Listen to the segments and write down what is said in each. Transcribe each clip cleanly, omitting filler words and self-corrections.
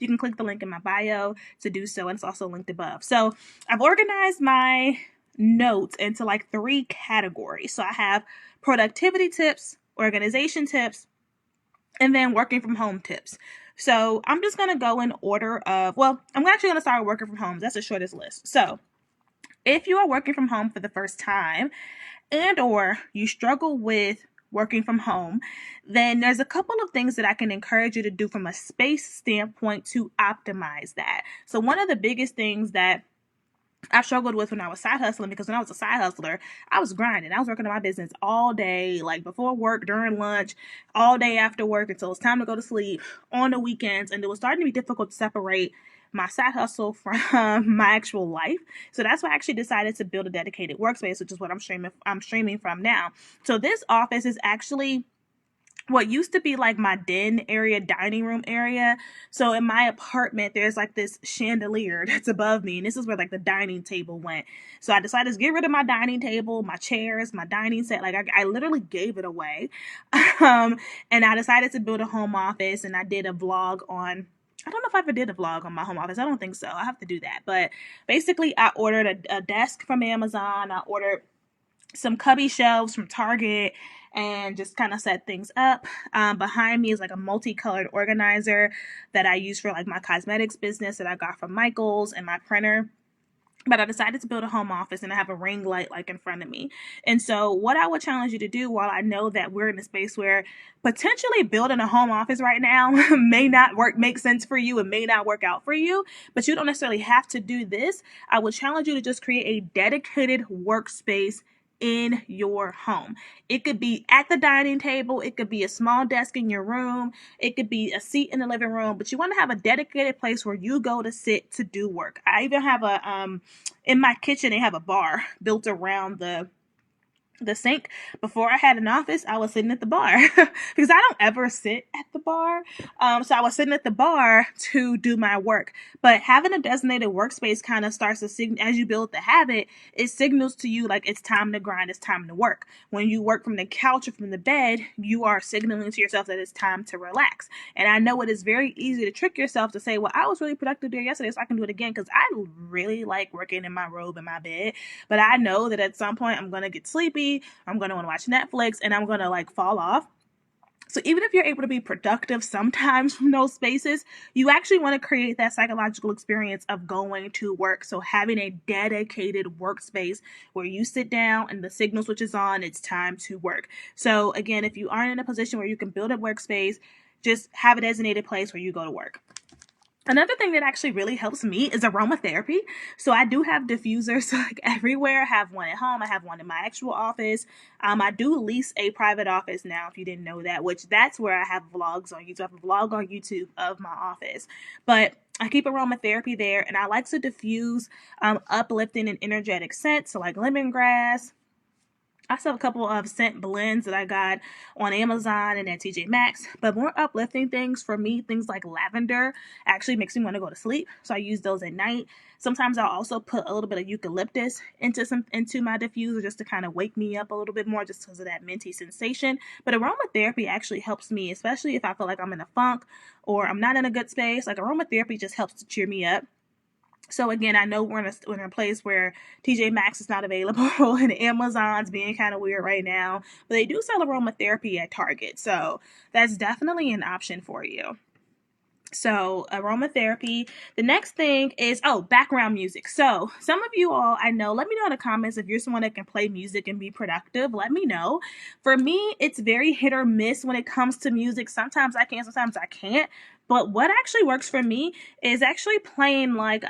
you can click the link in my bio to do so, and it's also linked above. So I've organized my notes into like 3 categories. So I have productivity tips, organization tips, and then working from home tips. So I'm just going to go in order of, well, I'm actually going to start with working from home. That's the shortest list. So if you are working from home for the first time and or you struggle with working from home, then there's a couple of things that I can encourage you to do from a space standpoint to optimize that. So one of the biggest things that I struggled with when I was side hustling, because when I was a side hustler, I was grinding. I was working on my business all day, like before work, during lunch, all day after work until it's time to go to sleep, on the weekends. And it was starting to be difficult to separate my side hustle from my actual life. So that's why I actually decided to build a dedicated workspace, which is what I'm streaming from now. So this office is actually what used to be like my den area, dining room area. So in my apartment, there's like this chandelier that's above me, and this is where like the dining table went. So I decided to get rid of my dining table, my chairs, my dining set. Like I literally gave it away. And I decided to build a home office, and I did a vlog on, I don't know if I ever did a vlog on my home office. I don't think so. I have to do that. But basically, I ordered a desk from Amazon. I ordered some cubby shelves from Target and just kind of set things up. Behind me is like a multicolored organizer that I use for like my cosmetics business that I got from Michael's, and my printer. But I decided to build a home office, and I have a ring light like in front of me. And so what I would challenge you to do, while I know that we're in a space where potentially building a home office right now may not make sense for you, and may not work out for you, but you don't necessarily have to do this. I would challenge you to just create a dedicated workspace in your home. It could be at the dining table, it could be a small desk in your room, it could be a seat in the living room, but you want to have a dedicated place where you go to sit to do work. I even have a in my kitchen, they have a bar built around the sink. Before I had an office, I was sitting at the bar because I don't ever sit at the bar. So I was sitting at the bar to do my work. But having a designated workspace kind of starts to signal, as you build the habit, it signals to you like it's time to grind, it's time to work. When you work from the couch or from the bed, you are signaling to yourself that it's time to relax. And I know it is very easy to trick yourself to say, well, I was really productive there yesterday, so I can do it again, because I really like working in my robe in my bed. But I know that at some point I'm going to get sleepy, I'm going to want to watch Netflix, and I'm going to like fall off. So even if you're able to be productive sometimes from those spaces, you actually want to create that psychological experience of going to work. So having a dedicated workspace where you sit down and the signal switches on, it's time to work. So again, if you aren't in a position where you can build a workspace, just have a designated place where you go to work. Another thing that actually really helps me is aromatherapy. So I do have diffusers like everywhere. I have one at home. I have one in my actual office. I do lease a private office now, if you didn't know that, which that's where I have vlogs on YouTube. I have a vlog on YouTube of my office. But I keep aromatherapy there, and I like to diffuse uplifting and energetic scents, so like lemongrass. I still have a couple of scent blends that I got on Amazon and at TJ Maxx, but more uplifting things for me, things like lavender actually makes me want to go to sleep. So I use those at night. Sometimes I'll also put a little bit of eucalyptus into my diffuser just to kind of wake me up a little bit more, just because of that minty sensation. But aromatherapy actually helps me, especially if I feel like I'm in a funk or I'm not in a good space. Like aromatherapy just helps to cheer me up. So again, I know we're in a place where TJ Maxx is not available and Amazon's being kind of weird right now, but they do sell aromatherapy at Target. So that's definitely an option for you. So aromatherapy. The next thing is, background music. So some of you all, I know, let me know in the comments if you're someone that can play music and be productive. Let me know. For me, it's very hit or miss when it comes to music. Sometimes I can, sometimes I can't. But what actually works for me is actually playing like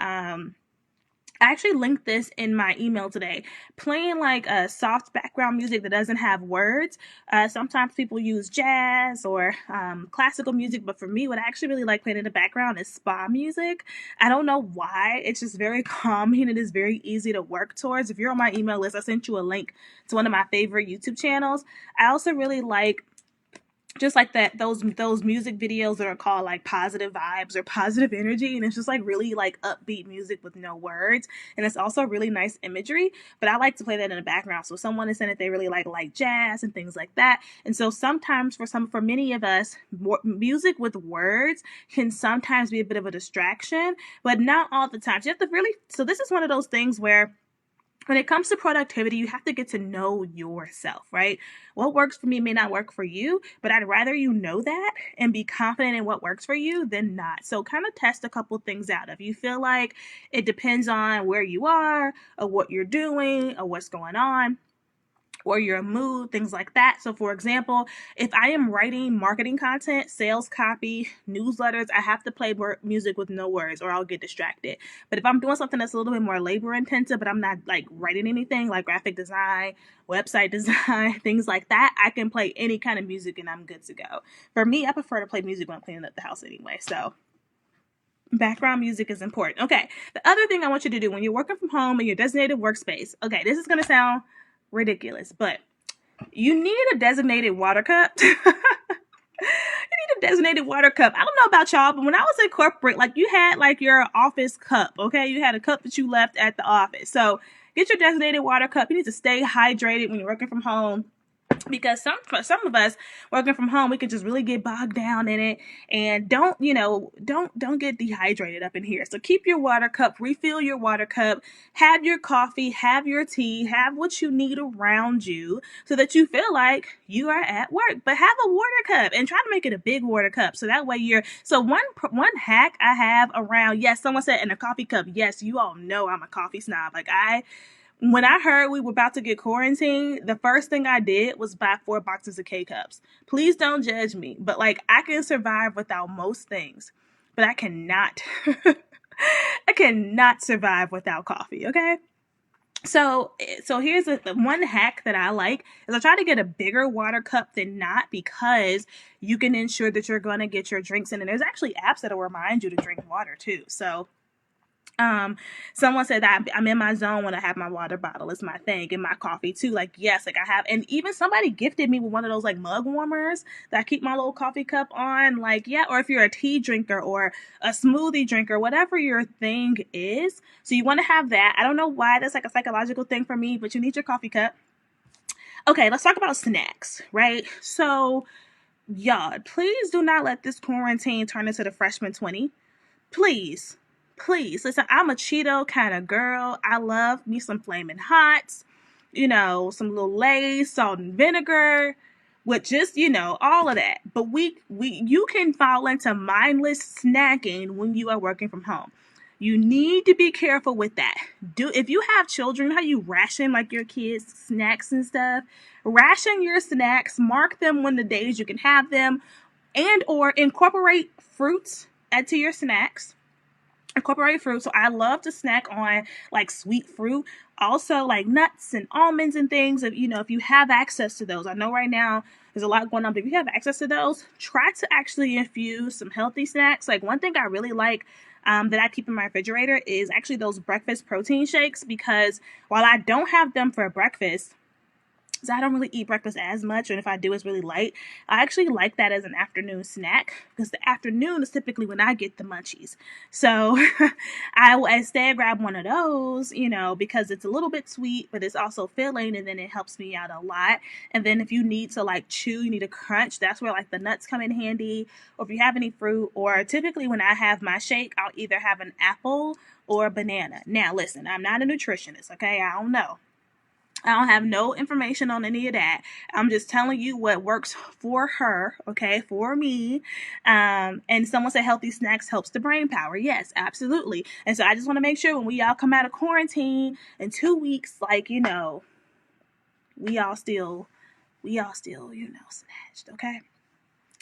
I actually linked this in my email today. Playing like a soft background music that doesn't have words. Sometimes people use jazz or classical music, but for me, what I actually really like playing in the background is spa music. I don't know why. It's just very calming. It is very easy to work towards. If you're on my email list, I sent you a link to one of my favorite YouTube channels. I also really like just like that, those music videos that are called like positive vibes or positive energy, and it's just like really like upbeat music with no words, and it's also really nice imagery. But I like to play that in the background, so someone is saying that they really like jazz and things like that. And so sometimes for many of us, music with words can sometimes be a bit of a distraction, but not all the time. So you have to really, so this is one of those things where when it comes to productivity, you have to get to know yourself, right? What works for me may not work for you, but I'd rather you know that and be confident in what works for you than not. So kind of test a couple things out. If you feel like it depends on where you are or what you're doing or what's going on, or your mood, things like that. So for example, if I am writing marketing content, sales copy, newsletters, I have to play music with no words or I'll get distracted. But if I'm doing something that's a little bit more labor intensive, but I'm not like writing anything like graphic design, website design, things like that, I can play any kind of music and I'm good to go. For me, I prefer to play music when I'm cleaning up the house anyway. So background music is important. Okay. The other thing I want you to do when you're working from home in your designated workspace. Okay. This is going to sound ridiculous, but you need a designated water cup. You need a designated water cup. I don't know about y'all, but when I was in corporate, like you had like your office cup, okay? You had a cup that you left at the office. So get your designated water cup. You need to stay hydrated when you're working from home, because some of us working from home, we can just really get bogged down in it and don't get dehydrated up in here. So keep your water cup, refill your water cup, have your coffee, have your tea, have what you need around you so that you feel like you are at work. But have a water cup and try to make it a big water cup so that way one hack I have around, yes, someone said in a coffee cup. Yes, you all know I'm a coffee snob. Like when I heard we were about to get quarantined, the first thing I did was buy 4 boxes of K-Cups. Please don't judge me, but like I can survive without most things, but I cannot, I cannot survive without coffee, okay? So here's the one hack that I like is I try to get a bigger water cup than not, because you can ensure that you're going to get your drinks in. And there's actually apps that'll remind you to drink water too. So someone said that I'm in my zone when I have my water bottle. It's my thing, and my coffee too. Like, yes, like I have, and even somebody gifted me with one of those like mug warmers that I keep my little coffee cup on. Like, yeah, or if you're a tea drinker or a smoothie drinker, whatever your thing is. So you want to have that. I don't know why that's like a psychological thing for me, but you need your coffee cup. Okay, let's talk about snacks, right? So, y'all, please do not let this quarantine turn into the freshman 20. Please. Listen, I'm a Cheeto kind of girl. I love me some Flamin' Hots, some little Lay's, salt and vinegar, with just, all of that. But you can fall into mindless snacking when you are working from home. You need to be careful with that. If you have children, how you ration like your kids' snacks and stuff, ration your snacks, mark them when the days you can have them, and or incorporate fruits into your snacks. Incorporate fruit. So I love to snack on like sweet fruit, also like nuts and almonds and things. If you have access to those, I know right now there's a lot going on, but if you have access to those, try to actually infuse some healthy snacks. Like one thing I really like that I keep in my refrigerator is actually those breakfast protein shakes, because while I don't have them for breakfast, so I don't really eat breakfast as much, and if I do, it's really light. I actually like that as an afternoon snack, because the afternoon is typically when I get the munchies. So I will instead grab one of those, because it's a little bit sweet, but it's also filling, and then it helps me out a lot. And then if you need to like chew, you need to crunch, that's where like the nuts come in handy, or if you have any fruit, or typically when I have my shake, I'll either have an apple or a banana. Now listen, I'm not a nutritionist, okay? I don't know. I don't have no information on any of that. I'm just telling you what works for her, okay, for me. And someone said healthy snacks helps the brain power. Yes, absolutely. And so I just want to make sure when we all come out of quarantine in 2 weeks, like, we all still, snatched, okay?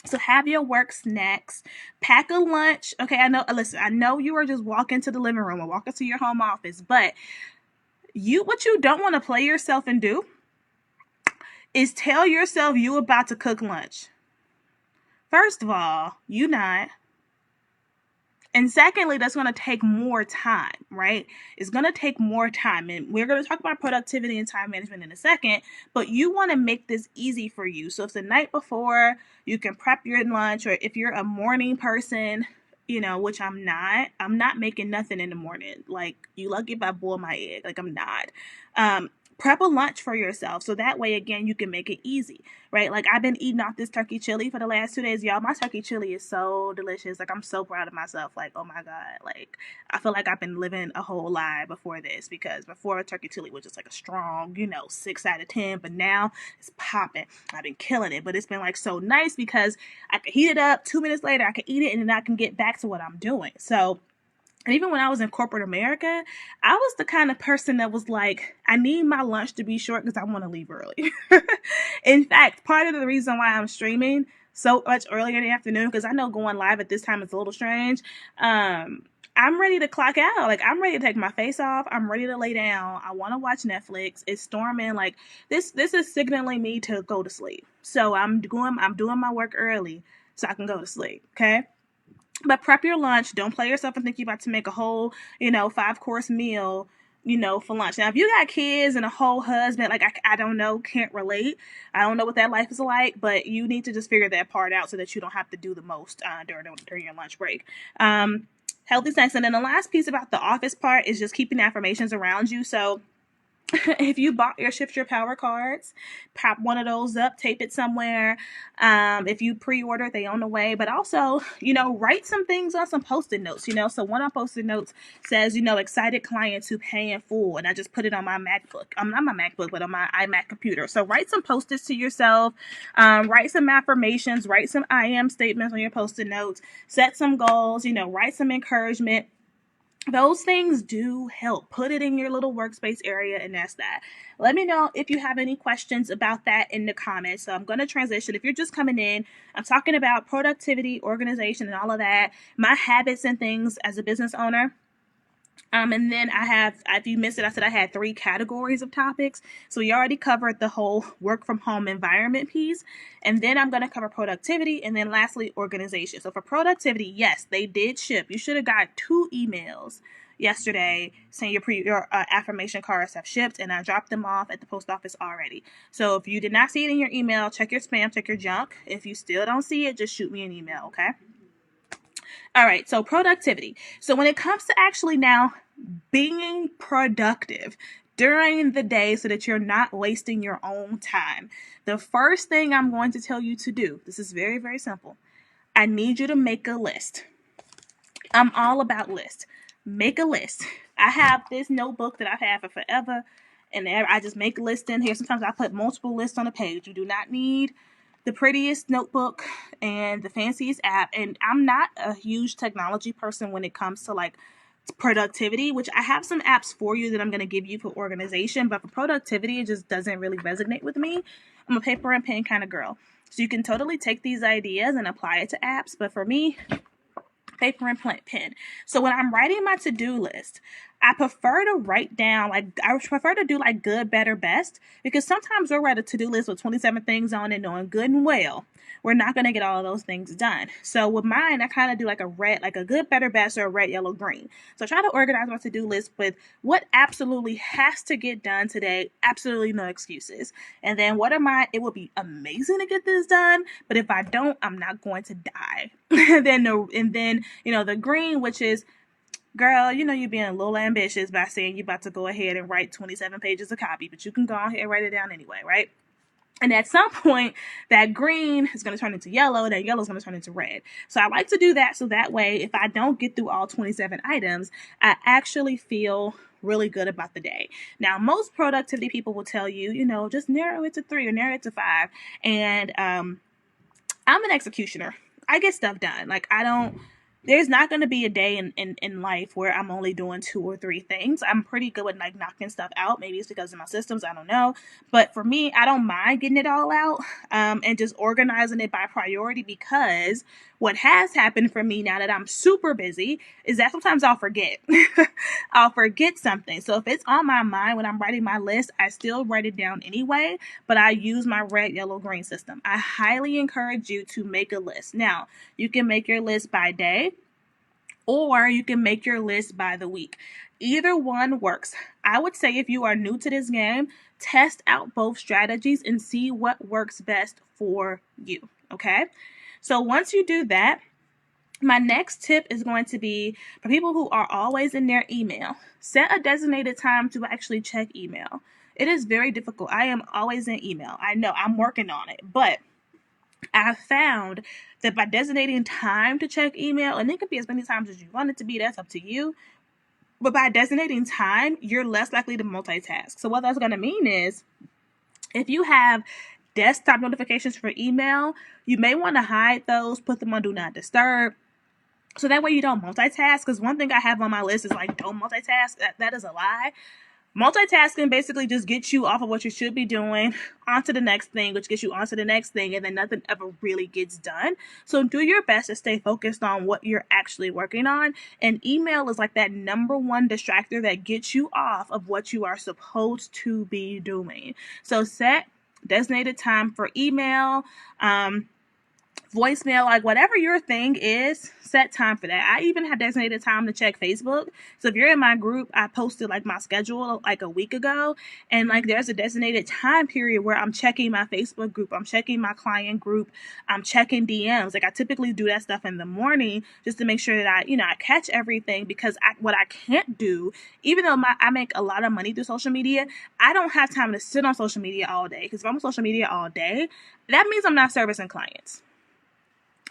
So have your work snacks, pack a lunch. Okay, I know you are just walking to the living room or walking to your home office, but what you don't want to play yourself and do is tell yourself you about to cook lunch. First of all, you not. And secondly, that's going to take more time, right? It's going to take more time. And we're going to talk about productivity and time management in a second, but you want to make this easy for you. So if the night before, you can prep your lunch, or if you're a morning person, which I'm not making nothing in the morning. Like, you lucky if I boil my egg. Like, I'm not. Prep a lunch for yourself. So that way, again, you can make it easy, right? Like, I've been eating off this turkey chili for the last 2 days. Y'all, my turkey chili is so delicious. Like, I'm so proud of myself. Like, oh my God. Like, I feel like I've been living a whole lie before this, because before, turkey chili was just like a strong, 6 out of 10. But now it's popping. I've been killing it. But it's been like so nice because I can heat it up. 2 minutes later, I can eat it, and then I can get back to what I'm doing. So, and even when I was in corporate America, I was the kind of person that was like, I need my lunch to be short because I want to leave early. In fact, part of the reason why I'm streaming so much earlier in the afternoon, because I know going live at this time is a little strange. I'm ready to clock out. Like, I'm ready to take my face off. I'm ready to lay down. I want to watch Netflix. It's storming. Like, this is signaling me to go to sleep. So I'm doing my work early so I can go to sleep. Okay. But prep your lunch. Don't play yourself and think you're about to make a whole, 5-course meal, for lunch. Now, if you got kids and a whole husband, like, I don't know, can't relate. I don't know what that life is like, but you need to just figure that part out so that you don't have to do the most during your lunch break. Healthy snacks. And then the last piece about the office part is just keeping affirmations around you. So if you bought your Shift Your Power cards, pop one of those up, tape it somewhere. If you pre-order, they on the way. But also, write some things on some Post-it notes, So one of Post-it notes says, excited clients who pay in full. And I just put it on my MacBook. Not my MacBook, but on my iMac computer. So write some Post-its to yourself. Write some affirmations. Write some I am statements on your Post-it notes. Set some goals, write some encouragement. Those things do help. Put it in your little workspace area, and that's that. Let me know if you have any questions about that in the comments. So I'm going to transition. If you're just coming in, I'm talking about productivity, organization, and all of that, my habits and things as a business owner. And then if you missed it, I said I had 3 categories of topics. So we already covered the whole work from home environment piece. And then I'm going to cover productivity. And then lastly, organization. So for productivity, yes, they did ship. You should have got 2 emails yesterday saying your affirmation cards have shipped, and I dropped them off at the post office already. So if you did not see it in your email, check your spam, check your junk. If you still don't see it, just shoot me an email, okay? All right, so productivity. So when it comes to actually now being productive during the day so that you're not wasting your own time, the first thing I'm going to tell you to do, this is very, very simple. I need you to make a list. I'm all about lists. Make a list. I have this notebook that I've had for forever, and I just make lists in here. Sometimes I put multiple lists on a page. You do not need the prettiest notebook and the fanciest app. And I'm not a huge technology person when it comes to like productivity, which I have some apps for you that I'm going to give you for organization, but for productivity, it just doesn't really resonate with me. I'm a paper and pen kind of girl. So you can totally take these ideas and apply it to apps. But for me, paper and pen. So when I'm writing my to-do list, I prefer to write down, I prefer to do like good, better, best, because sometimes we'll write a to-do list with 27 things on it, knowing good and well we're not going to get all of those things done. So with mine, I kind of do like a good, better, best, or a red, yellow, green. So I try to organize my to-do list with what absolutely has to get done today, absolutely no excuses. And then it would be amazing to get this done, but if I don't, I'm not going to die. And then the green, which is, girl, you're being a little ambitious by saying you're about to go ahead and write 27 pages of copy, but you can go ahead and write it down anyway, right? And at some point, that green is going to turn into yellow, that yellow is going to turn into red. So I like to do that so that way, if I don't get through all 27 items, I actually feel really good about the day. Now, most productivity people will tell you, just narrow it to 3 or narrow it to 5. And I'm an executioner. I get stuff done. There's not going to be a day in life where I'm only doing 2 or 3 things. I'm pretty good with knocking stuff out. Maybe it's because of my systems. I don't know. But for me, I don't mind getting it all out and just organizing it by priority, because what has happened for me now that I'm super busy is that sometimes I'll forget. I'll forget something. So if it's on my mind when I'm writing my list, I still write it down anyway, but I use my red, yellow, green system. I highly encourage you to make a list. Now, you can make your list by day, or you can make your list by the week. Either one works. I would say if you are new to this game, test out both strategies and see what works best for you. Okay. So once you do that, my next tip is going to be for people who are always in their email. Set a designated time to actually check email. It is very difficult. I am always in email. I know I'm working on it, but I found that by designating time to check email, and it could be as many times as you want it to be, that's up to you. But by designating time, you're less likely to multitask. So what that's going to mean is if you have desktop notifications for email, you may want to hide those, put them on do not disturb. So that way you don't multitask. Because one thing I have on my list is like, don't multitask. That is a lie. Multitasking basically just gets you off of what you should be doing onto the next thing, which gets you onto the next thing, and then nothing ever really gets done. So do your best to stay focused on what you're actually working on. And email is like that number one distractor that gets you off of what you are supposed to be doing. So set designated time for email, voicemail, like whatever your thing is, set time for that. I even have designated time to check Facebook. So if you're in my group, I posted like my schedule like a week ago, and like there's a designated time period where I'm checking my Facebook group, I'm checking my client group, I'm checking DMs. Like I typically do that stuff in the morning just to make sure that I catch everything, because what I can't do, even though I make a lot of money through social media, I don't have time to sit on social media all day, because if I'm on social media all day, that means I'm not servicing clients.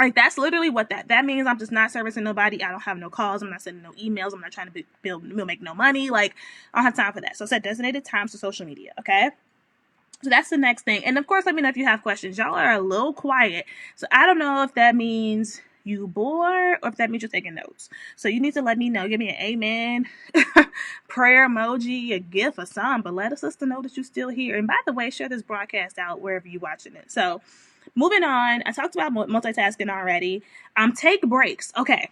Like that's literally what that means. I'm just not servicing nobody. I don't have no calls. I'm not sending no emails. I'm not trying to make no money. Like I don't have time for that. So set designated times for social media. Okay. So that's the next thing. And of course, let me know if you have questions. Y'all are a little quiet. So I don't know if that means you bored or if that means you're taking notes. So you need to let me know. Give me an amen, prayer emoji, a gif or something. But let a sister know that you're still here. And by the way, share this broadcast out wherever you're watching it. So moving on, I talked about multitasking already. Take breaks. Okay.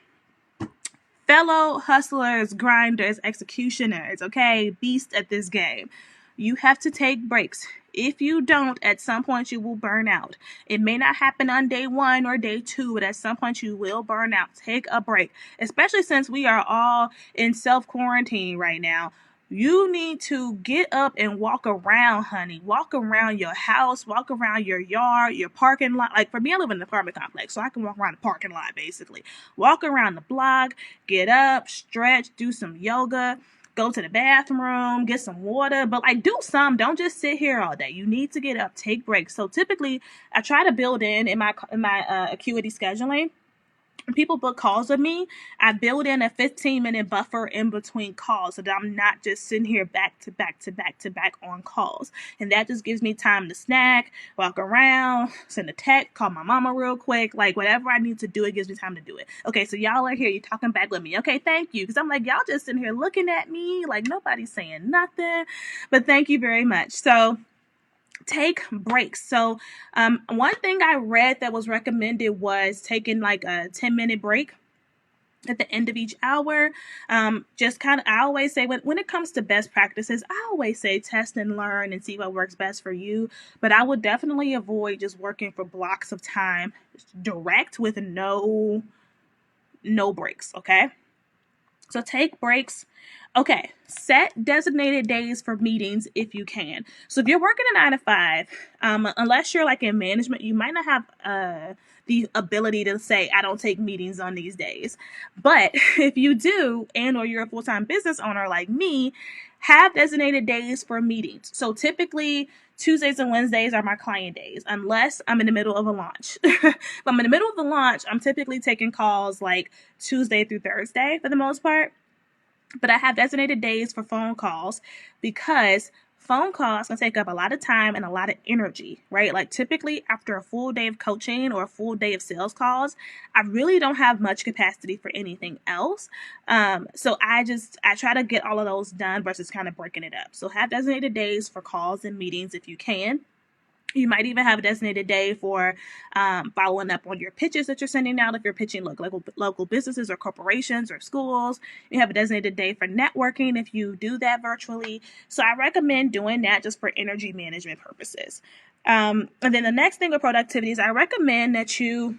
Fellow hustlers, grinders, executioners, okay? Beast at this game. You have to take breaks. If you don't, at some point you will burn out. It may not happen on day 1 or day 2, but at some point you will burn out. Take a break, especially since we are all in self-quarantine right now. You need to get up and walk around, honey. Walk around your house, walk around your yard, your parking lot. Like for me, I live in an apartment complex, so I can walk around the parking lot basically. Walk around the block, get up, stretch, do some yoga, go to the bathroom, get some water, but like do some. Don't just sit here all day. You need to get up, take breaks. So typically, I try to build in my Acuity scheduling. When people book calls with me, I build in a 15-minute buffer in between calls so that I'm not just sitting here back to back to back to back on calls. And that just gives me time to snack, walk around, send a text, call my mama real quick. Like whatever I need to do, it gives me time to do it. Okay, so y'all are here. You're talking back with me. Okay, thank you. Because I'm like, y'all just sitting here looking at me like nobody's saying nothing. But thank you very much. So take breaks. So one thing I read that was recommended was taking like a 10-minute break at the end of each hour. Just kind of, I always say when it comes to best practices, I always say test and learn and see what works best for you. But I would definitely avoid just working for blocks of time direct with no breaks. Okay. So take breaks. Okay, set designated days for meetings if you can. So if you're working a 9 to 5, unless you're like in management, you might not have the ability to say, I don't take meetings on these days. But if you do, and or you're a full-time business owner like me, have designated days for meetings. So typically Tuesdays and Wednesdays are my client days, unless I'm in the middle of a launch. If I'm in the middle of the launch, I'm typically taking calls like Tuesday through Thursday for the most part. But I have designated days for phone calls because phone calls can take up a lot of time and a lot of energy, right? Like typically after a full day of coaching or a full day of sales calls, I really don't have much capacity for anything else. So I try to get all of those done versus kind of breaking it up. So have designated days for calls and meetings if you can. You might even have a designated day for following up on your pitches that you're sending out if you're pitching local businesses or corporations or schools. You have a designated day for networking if you do that virtually. So I recommend doing that just for energy management purposes. And then the next thing with productivity is I recommend that you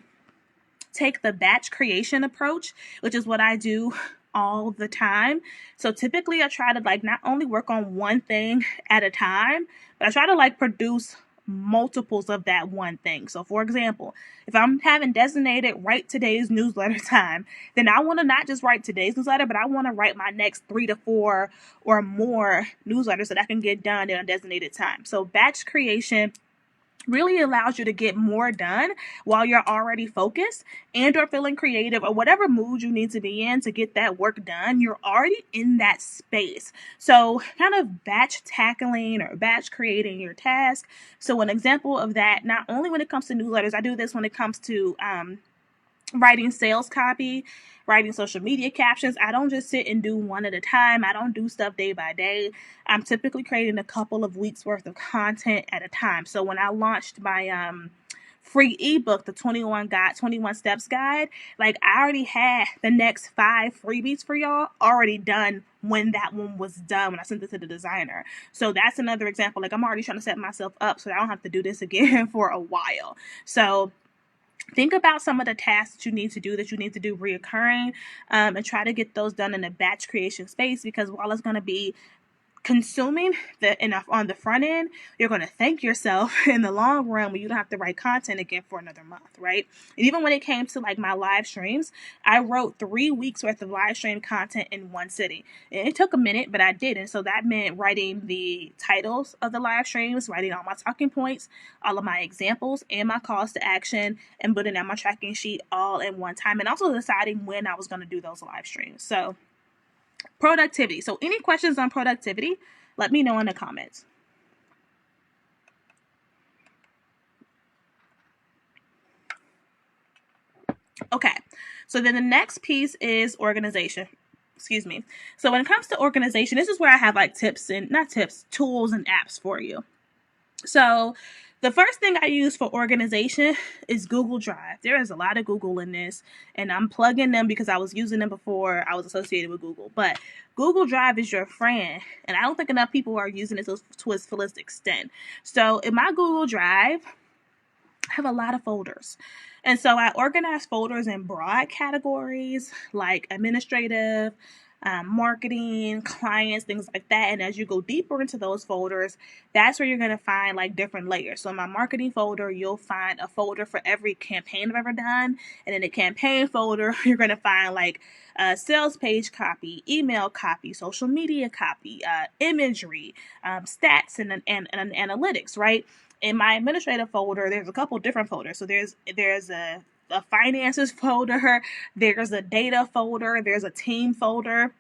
take the batch creation approach, which is what I do all the time. So typically I try to like not only work on one thing at a time, but I try to like produce multiples of that one thing. So for example, if I'm having designated write today's newsletter time, then I want to not just write today's newsletter, but I want to write my next 3 to 4 or more newsletters that I can get done in a designated time. So batch creation really allows you to get more done while you're already focused and or feeling creative or whatever mood you need to be in to get that work done. You're already in that space. So kind of batch tackling or batch creating your task. So an example of that, not only when it comes to newsletters, I do this when it comes to writing sales copy, writing social media captions. I don't just sit and do one at a time. I don't do stuff day by day. I'm typically creating a couple of weeks worth of content at a time. So when I launched my free ebook, the 21 Steps Guide, like I already had the next 5 freebies for y'all already done when that one was done, when I sent it to the designer. So that's another example. Like I'm already trying to set myself up so that I don't have to do this again for a while. So think about some of the tasks that you need to do reoccurring, and try to get those done in a batch creation space, because while it's going to be consuming on the front end, you're going to thank yourself in the long run when you don't have to write content again for another month, right? And even when it came to like my live streams, I wrote 3 weeks worth of live stream content in one sitting. And it took a minute, but I did. And so that meant writing the titles of the live streams, writing all my talking points, all of my examples, and my calls to action, and putting out my tracking sheet all in one time, and also deciding when I was going to do those live streams. So productivity. So any questions on productivity, let me know in the comments. Okay, so then the next piece is organization. Excuse me. So when it comes to organization, this is where I have like tools and apps for you. So the first thing I use for organization is Google Drive. There is a lot of Google in this, and I'm plugging them because I was using them before I was associated with Google. But Google Drive is your friend, and I don't think enough people are using it to its fullest extent. So in my Google Drive, I have a lot of folders. And so I organize folders in broad categories like administrative, marketing, clients, things like that. And as you go deeper into those folders, that's where you're going to find like different layers. So in my marketing folder, you'll find a folder for every campaign I've ever done. And in the campaign folder, you're going to find like sales page copy, email copy, social media copy, imagery, stats, and analytics, right? In my administrative folder, there's a couple different folders. So there's a finances folder, there's a data folder, there's a team folder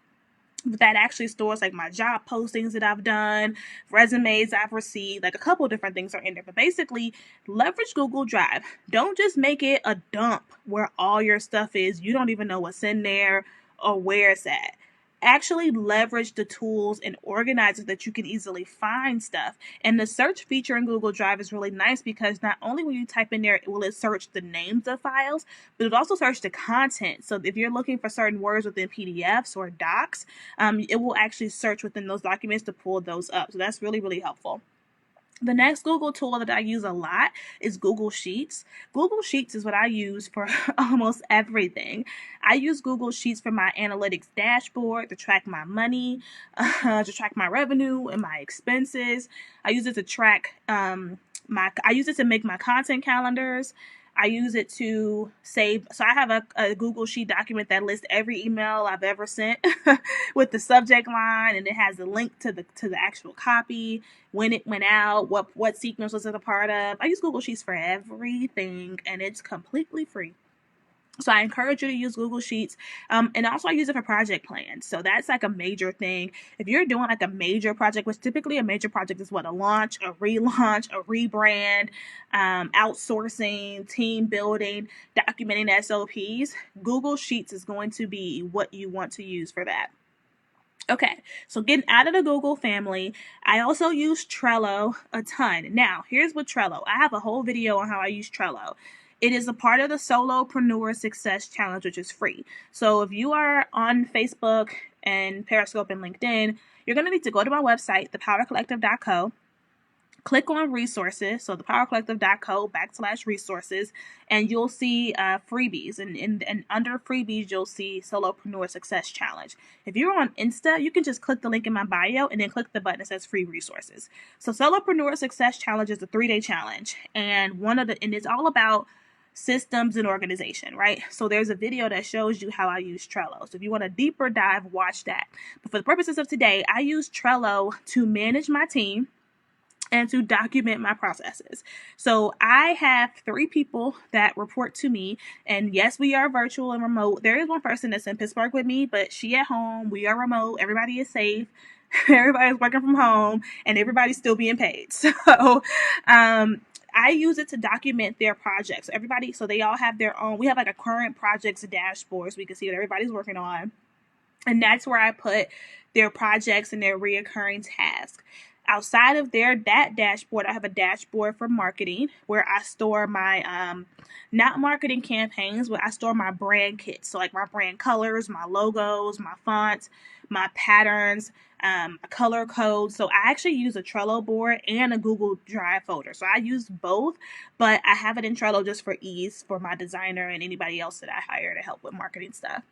that actually stores like my job postings that I've done, resumes I've received, like a couple different things are in there. But basically, leverage Google Drive. Don't just make it a dump where all your stuff is. You don't even know what's in there or where it's at. Actually leverage the tools and organize it that you can easily find stuff. And the search feature in Google Drive is really nice because not only when you type in there, will it search the names of files, but it also search the content. So if you're looking for certain words within PDFs or docs, it will actually search within those documents to pull those up. So that's really, really helpful. The next Google tool that I use a lot is Google Sheets. Google Sheets is what I use for almost everything. I use Google Sheets for my analytics dashboard, to track my money, to track my revenue and my expenses. I use it to track I use it to make my content calendars. I use it to save. So I have a Google Sheet document that lists every email I've ever sent with the subject line, and it has a link to the actual copy, when it went out, what sequence was it a part of. I use Google Sheets for everything, and it's completely free. So I encourage you to use Google Sheets. And also I use it for project plans. So that's like a major thing. If you're doing like a major project, which typically a major project is what, a launch, a relaunch, a rebrand, outsourcing, team building, documenting SOPs, Google Sheets is going to be what you want to use for that. Okay, so getting out of the Google family, I also use Trello a ton. Now, here's what Trello. I have a whole video on how I use Trello. It is a part of the Solopreneur Success Challenge, which is free. So if you are on Facebook and Periscope and LinkedIn, you're going to need to go to my website, thepowercollective.co. click on resources, so thepowercollective.co/resources, and you'll see freebies. And under freebies, you'll see Solopreneur Success Challenge. If you're on Insta, you can just click the link in my bio and then click the button that says free resources. So Solopreneur Success Challenge is a 3-day challenge, and it's all about systems and organization, right? So there's a video that shows you how I use Trello. So if you want a deeper dive, watch that. But for the purposes of today, I use Trello to manage my team and to document my processes. So I have 3 people that report to me, and yes, we are virtual and remote. There is one person that's in Pittsburgh with me, but she at home. We are remote. Everybody is safe. Everybody's working from home, and everybody's still being paid. So I use it to document their projects. So they all have their own. We have like a current projects dashboard, so we can see what everybody's working on. And that's where I put their projects and their reoccurring tasks. Outside of that dashboard, I have a dashboard for marketing where I store my, not marketing campaigns, but I store my brand kits. So like my brand colors, my logos, my fonts, my patterns, color codes. So I actually use a Trello board and a Google Drive folder. So I use both, but I have it in Trello just for ease for my designer and anybody else that I hire to help with marketing stuff.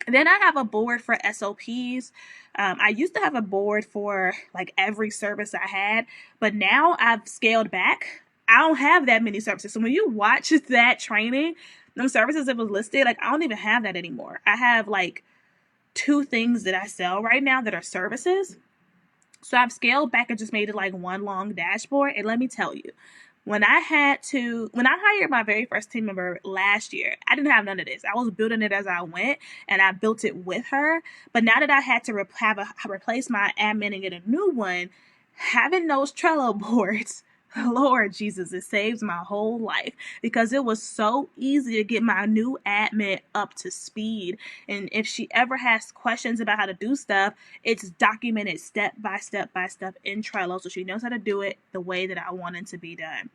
And then I have a board for SOPs. I used to have a board for like every service I had, but now I've scaled back. I don't have that many services. So when you watch that training, those services that was listed, like I don't even have that anymore. I have like 2 things that I sell right now that are services. So I've scaled back and just made it like one long dashboard. And let me tell you, when I hired my very first team member last year, I didn't have none of this. I was building it as I went, and I built it with her. But now that I had to replace my admin and get a new one, having those Trello boards, Lord Jesus, it saves my whole life, because it was so easy to get my new admin up to speed. And if she ever has questions about how to do stuff, it's documented step by step in Trello, so she knows how to do it the way that I want it to be done.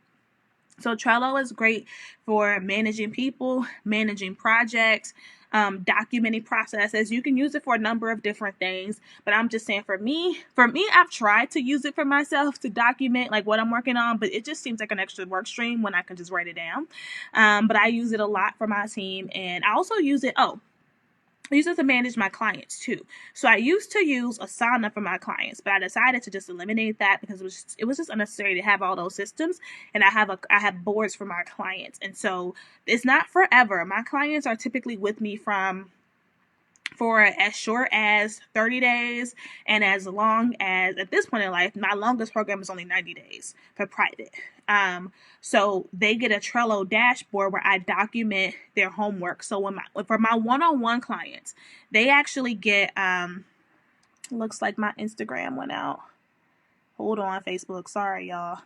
So Trello is great for managing people, managing projects, documenting processes. You can use it for a number of different things, but I'm just saying for me, I've tried to use it for myself to document like what I'm working on, but it just seems like an extra work stream when I can just write it down. But I use it a lot for my team, and I also use it, I use it to manage my clients too. So I used to use Asana for my clients, but I decided to just eliminate that because it was just unnecessary to have all those systems. And I have boards for my clients. And so it's not forever. My clients are typically with me for as short as 30 days and as long as, at this point in life, my longest program is only 90 days for private. So they get a Trello dashboard where I document their homework. So for my one-on-one clients, they actually get, looks like my Instagram went out. Hold on, Facebook. Sorry, y'all.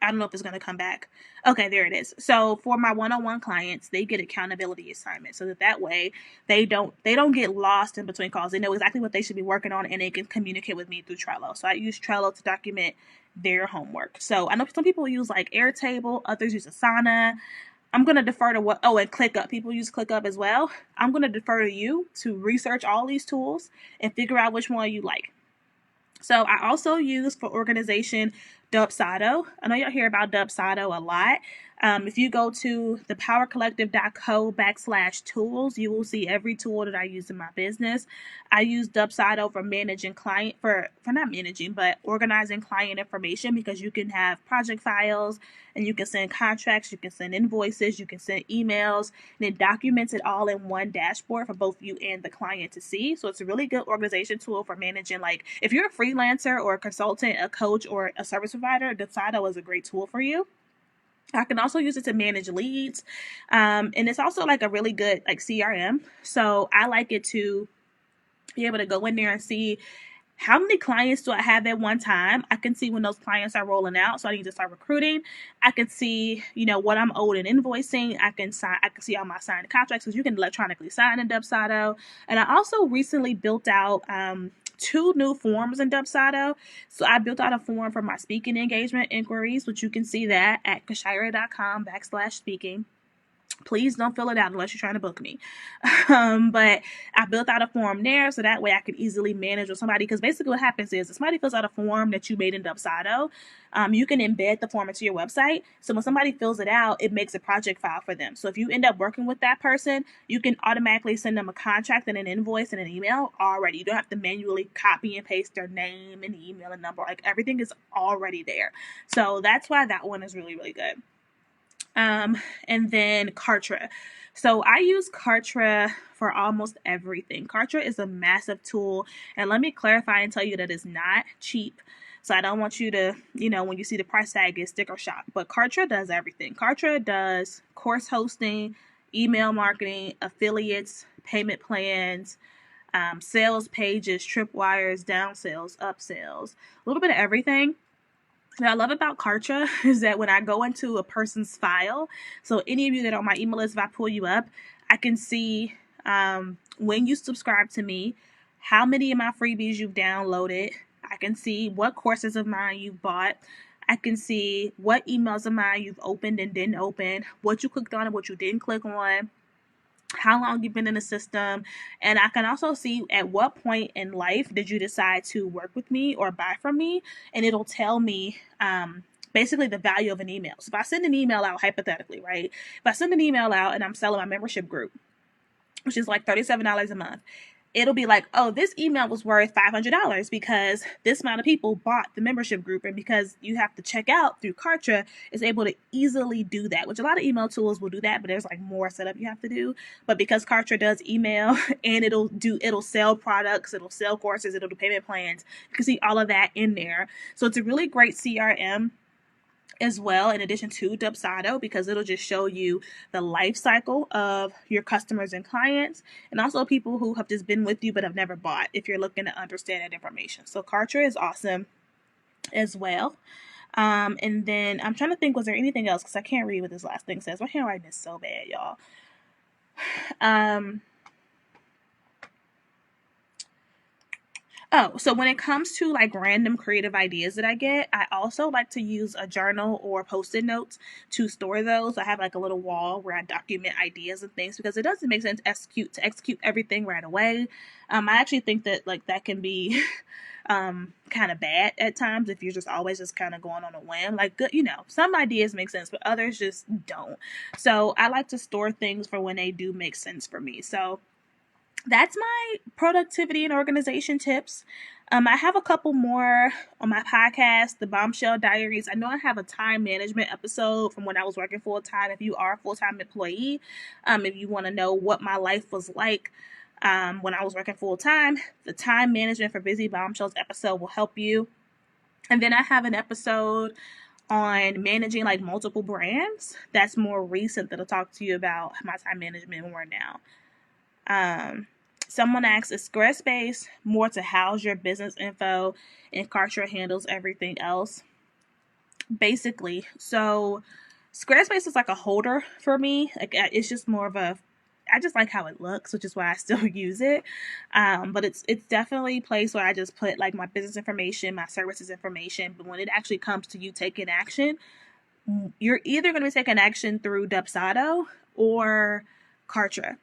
I don't know if it's going to come back. Okay, there it is. So for my one-on-one clients, they get accountability assignments, so that way they don't get lost in between calls. They know exactly what they should be working on, and they can communicate with me through Trello. So I use Trello to document their homework. So I know some people use like Airtable, others use Asana. I'm going to defer to and ClickUp. People use ClickUp as well. I'm going to defer to you to research all these tools and figure out which one you like. So I also use for organization Dubsado. I know y'all hear about Dubsado a lot. If you go to thepowercollective.co/tools, you will see every tool that I use in my business. I use Dubsado for managing for not managing, but organizing client information, because you can have project files and you can send contracts, you can send invoices, you can send emails, and it documents it all in one dashboard for both you and the client to see. So it's a really good organization tool for managing, like if you're a freelancer or a consultant, a coach, or a service provider, Dubsado is a great tool for you. I can also use it to manage leads. And it's also like a really good like CRM. So I like it to be able to go in there and see how many clients do I have at one time. I can see when those clients are rolling out, so I need to start recruiting. I can see, what I'm owed in invoicing. I can see all my signed contracts, because you can electronically sign in Dubsado. And I also recently built out 2 new forms in Dubsado. So I built out a form for my speaking engagement inquiries, which you can see that at kashira.com/speaking. Please don't fill it out unless you're trying to book me. But I built out a form there so that way I could easily manage with somebody. Because basically what happens is if somebody fills out a form that you made in Dubsado, you can embed the form into your website. So when somebody fills it out, it makes a project file for them. So if you end up working with that person, you can automatically send them a contract and an invoice and an email already. You don't have to manually copy and paste their name and email and number. Like everything is already there. So that's why that one is really, really good. And then Kartra. So I use Kartra for almost everything. Kartra is a massive tool. And let me clarify and tell you that it's not cheap. So I don't want you to, when you see the price tag, get sticker shock. But Kartra does everything. Kartra does course hosting, email marketing, affiliates, payment plans, sales pages, tripwires, down sales, up sales, a little bit of everything. What I love about Kartra is that when I go into a person's file, so any of you that are on my email list, if I pull you up, I can see when you subscribe to me, how many of my freebies you've downloaded. I can see what courses of mine you've bought. I can see what emails of mine you've opened and didn't open, what you clicked on and what you didn't click on, how long you've been in the system, and I can also see at what point in life did you decide to work with me or buy from me, and it'll tell me basically the value of an email. So if I send an email out, hypothetically, right? If I send an email out and I'm selling my membership group, which is like $37 a month, it'll be like, oh, this email was worth $500 because this amount of people bought the membership group. And because you have to check out through Kartra, it's able to easily do that, which a lot of email tools will do that, but there's like more setup you have to do. But because Kartra does email and it'll sell products, it'll sell courses, it'll do payment plans, you can see all of that in there. So it's a really great CRM as well, in addition to Dubsado, because it'll just show you the life cycle of your customers and clients, and also people who have just been with you but have never bought, if you're looking to understand that information. So Kartra is awesome as well. And then I'm trying to think, was there anything else? Because I can't read what this last thing says. My handwriting is so bad, y'all. Oh, so when it comes to like random creative ideas that I get, I also like to use a journal or Post-it notes to store those. I have like a little wall where I document ideas and things because it doesn't make sense to execute everything right away. I actually think that like that can be kind of bad at times if you're just always just kind of going on a whim. Like, good, some ideas make sense, but others just don't. So I like to store things for when they do make sense for me. So that's my productivity and organization tips. I have a couple more on my podcast, the Bombshell Diaries. I know I have a time management episode from when I was working full time. If you are a full-time employee, if you want to know what my life was like when I was working full time, the time management for busy bombshells episode will help you. And then I have an episode on managing like multiple brands. That's more recent, that'll talk to you about my time management more now. Someone asks, is Squarespace more to house your business info and Kartra handles everything else? Basically. So Squarespace is like a holder for me. Like it's just more of I just like how it looks, which is why I still use it. But it's definitely a place where I just put like my business information, my services information. But when it actually comes to you taking action, you're either going to be taking action through Dubsado or Kartra.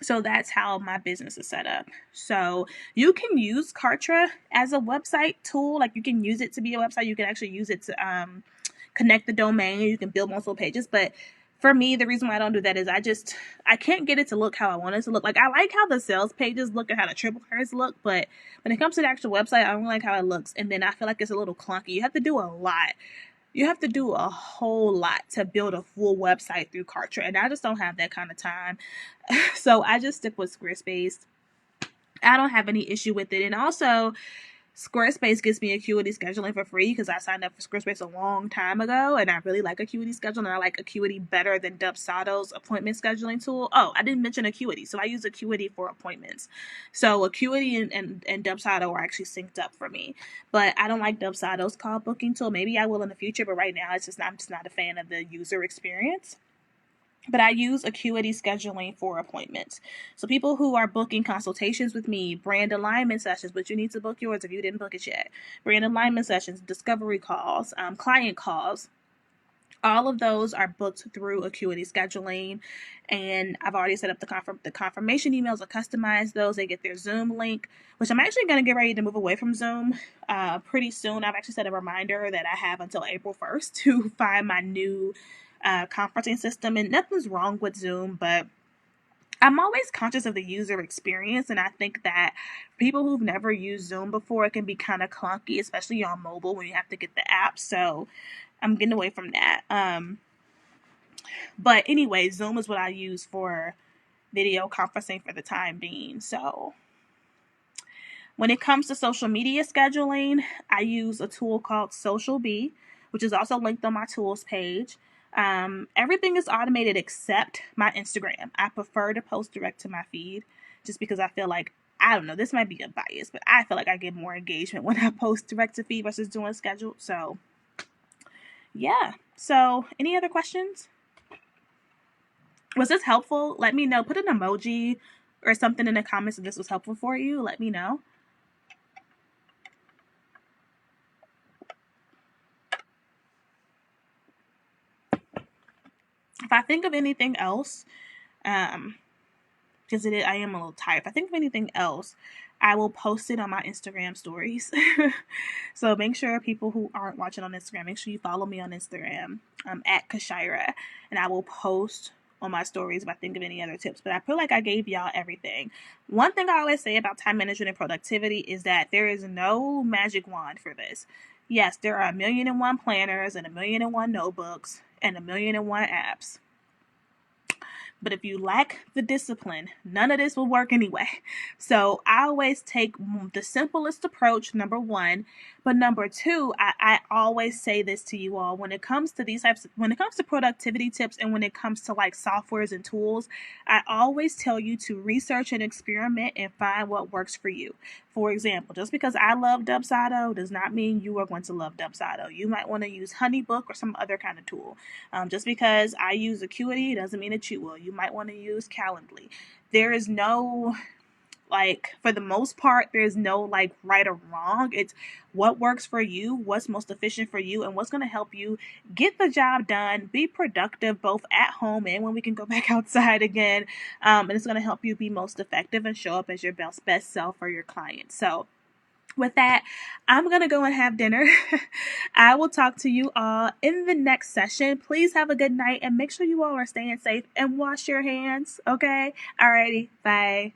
So that's how my business is set up. So you can use Kartra as a website tool. Like you can use it to be a website. You can actually use it to connect the domain. You can build multiple pages. But for me, the reason why I don't do that is I can't get it to look how I want it to look. Like I like how the sales pages look and how the tripwires look. But when it comes to the actual website, I don't like how it looks. And then I feel like it's a little clunky. You have to do a lot. You have to do a whole lot to build a full website through Kartra, and I just don't have that kind of time. So I just stick with Squarespace. I don't have any issue with it. And also, Squarespace gives me Acuity scheduling for free because I signed up for Squarespace a long time ago, and I really like Acuity scheduling, and I like Acuity better than Dubsado's appointment scheduling tool. Oh, I didn't mention Acuity, so I use Acuity for appointments. So Acuity and Dubsado are actually synced up for me, but I don't like Dubsado's call booking tool. Maybe I will in the future, but right now I'm just not a fan of the user experience. But I use Acuity scheduling for appointments. So people who are booking consultations with me, brand alignment sessions, but you need to book yours if you didn't book it yet. Brand alignment sessions, discovery calls, client calls, All of those are booked through Acuity Scheduling, and I've already set up the confirmation emails. I customize those. They get their Zoom link, which I'm actually going to get ready to move away from Zoom pretty soon. I've actually set a reminder that I have until April 1st to find my new conferencing system, and nothing's wrong with Zoom, but I'm always conscious of the user experience, and I think that people who've never used Zoom before, it can be kind of clunky, especially on mobile when you have to get the app. So I'm getting away from that. But anyway, Zoom is what I use for video conferencing for the time being. So when it comes to social media scheduling, I use a tool called Social Bee, which is also linked on my tools page. Everything is automated except my Instagram. I prefer to post direct to my feed just because I feel like, I don't know, this might be a bias, but I feel like I get more engagement when I post direct to feed versus doing scheduled. So yeah. So any other questions? Was this helpful? Let me know. Put an emoji or something in the comments if this was helpful for you. Let me know. If I think of anything else, because I am a little tired. If I think of anything else, I will post it on my Instagram stories. So make sure people who aren't watching on Instagram, make sure you follow me on Instagram. At Kashira, and I will post on my stories if I think of any other tips. But I feel like I gave y'all everything. One thing I always say about time management and productivity is that there is no magic wand for this. Yes, there are 1,000,001 planners and 1,000,001 notebooks and 1,000,001 apps. But if you lack the discipline, none of this will work anyway. So I always take the simplest approach, number one. But number two, I always say this to you all when it comes to when it comes to productivity tips and when it comes to like softwares and tools, I always tell you to research and experiment and find what works for you. For example, just because I love Dubsado does not mean you are going to love Dubsado. You might want to use HoneyBook or some other kind of tool. Just because I use Acuity doesn't mean that you will. You might want to use Calendly. There is no, for the most part, there's no right or wrong. It's what works for you, what's most efficient for you, and what's going to help you get the job done, be productive both at home and when we can go back outside again. And it's going to help you be most effective and show up as your best self for your clients. So with that, I'm going to go and have dinner. I will talk to you all in the next session. Please have a good night and make sure you all are staying safe and wash your hands. Okay? Alrighty. Bye.